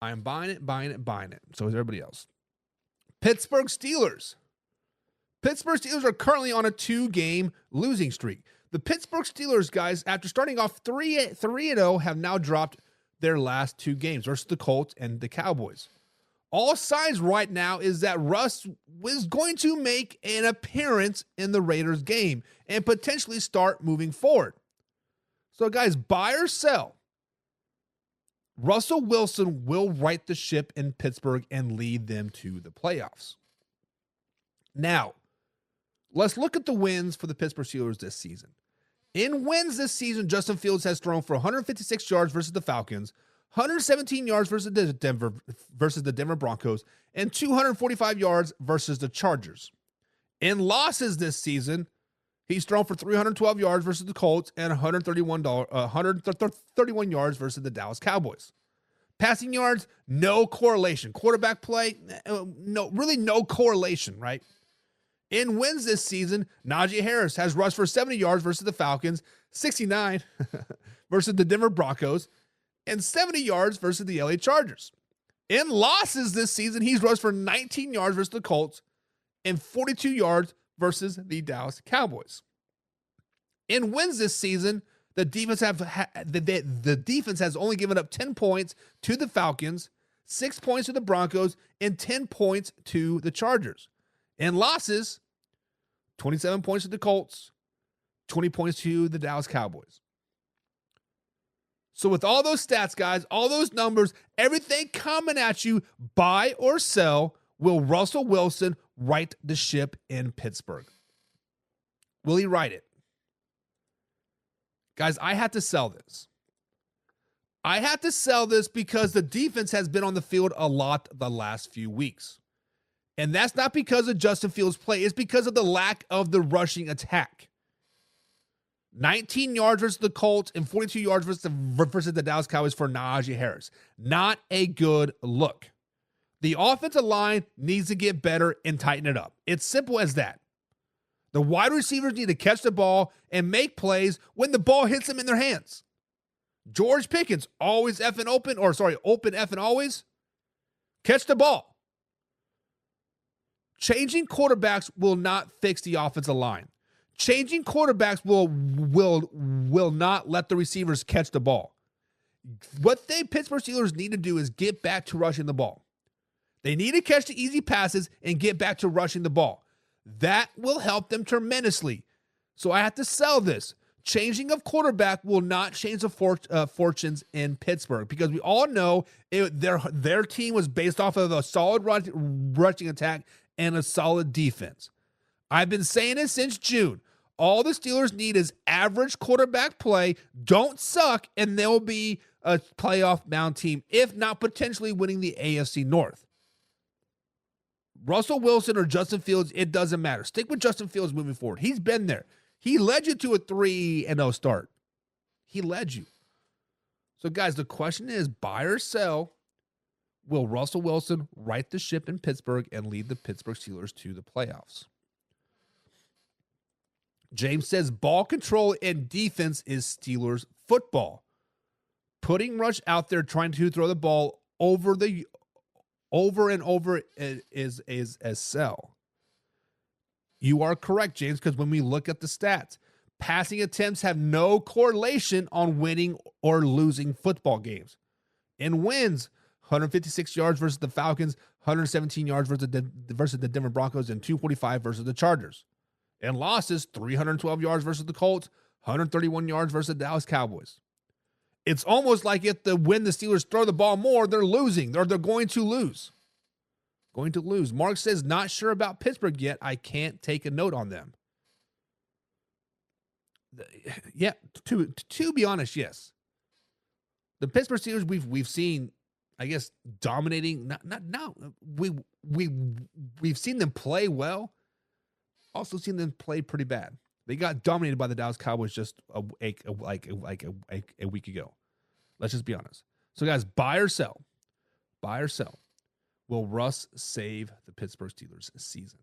I'm buying it, buying it, buying it. So is everybody else. Pittsburgh Steelers. Pittsburgh Steelers are currently on a 2-game losing streak. The Pittsburgh Steelers, guys, after starting off 3-0, have now dropped their last 2 games versus the Colts and the Cowboys. All signs right now is that Russ is going to make an appearance in the Raiders game and potentially start moving forward. So, guys, buy or sell. Russell Wilson will right the ship in Pittsburgh and lead them to the playoffs. Now, let's look at the wins for the Pittsburgh Steelers this season. In wins this season, Justin Fields has thrown for 156 yards versus the Falcons, 117 yards versus the Denver Broncos, and 245 yards versus the Chargers. In losses this season, he's thrown for 312 yards versus the Colts and 131 yards versus the Dallas Cowboys. Passing yards, no correlation. Quarterback play, no correlation, right? In wins this season, Najee Harris has rushed for 70 yards versus the Falcons, 69 versus the Denver Broncos, and 70 yards versus the LA Chargers. In losses this season, he's rushed for 19 yards versus the Colts and 42 yards versus the Dallas Cowboys. In wins this season, the defense has only given up 10 points to the Falcons, 6 points to the Broncos, and 10 points to the Chargers. In losses, 27 points to the Colts, 20 points to the Dallas Cowboys. So with all those stats, guys, all those numbers, everything coming at you, buy or sell, will Russell Wilson right the ship in Pittsburgh? Will he right it? Guys, I had to sell this. I had to sell this because the defense has been on the field a lot the last few weeks. And that's not because of Justin Fields' play. It's because of the lack of the rushing attack. 19 yards versus the Colts and 42 yards versus the Dallas Cowboys for Najee Harris. Not a good look. The offensive line needs to get better and tighten it up. It's simple as that. The wide receivers need to catch the ball and make plays when the ball hits them in their hands. George Pickens, open effing always. Catch the ball. Changing quarterbacks will not fix the offensive line. Changing quarterbacks will not let the receivers catch the ball. What Pittsburgh Steelers need to do is get back to rushing the ball. They need to catch the easy passes and get back to rushing the ball. That will help them tremendously. So I have to sell this. Changing of quarterback will not change the fortunes in Pittsburgh because we all know their team was based off of a solid rushing attack and a solid defense. I've been saying it since June. All the Steelers need is average quarterback play. Don't suck, and they'll be a playoff-bound team, if not potentially winning the AFC North. Russell Wilson or Justin Fields, it doesn't matter. Stick with Justin Fields moving forward. He's been there. He led you to a 3-0 start. He led you. So, guys, the question is buy or sell. Will Russell Wilson right the ship in Pittsburgh and lead the Pittsburgh Steelers to the playoffs? James says ball control and defense is Steelers football. Putting Rush out there trying to throw the ball over and over is a sell. You are correct, James, because when we look at the stats, passing attempts have no correlation on winning or losing football games. In wins, 156 yards versus the Falcons, 117 yards versus the Denver Broncos, and 245 versus the Chargers. In losses, 312 yards versus the Colts, 131 yards versus the Dallas Cowboys. It's almost like when the Steelers throw the ball more, they're losing, or they're going to lose. Going to lose. Mark says, not sure about Pittsburgh yet. I can't take a note on them. Yeah, to be honest, yes. The Pittsburgh Steelers we've seen, I guess, dominating. We've seen them play well. Also seen them play pretty bad. They got dominated by the Dallas Cowboys just a week ago. Let's just be honest. So, guys, buy or sell. Buy or sell. Will Russ save the Pittsburgh Steelers season?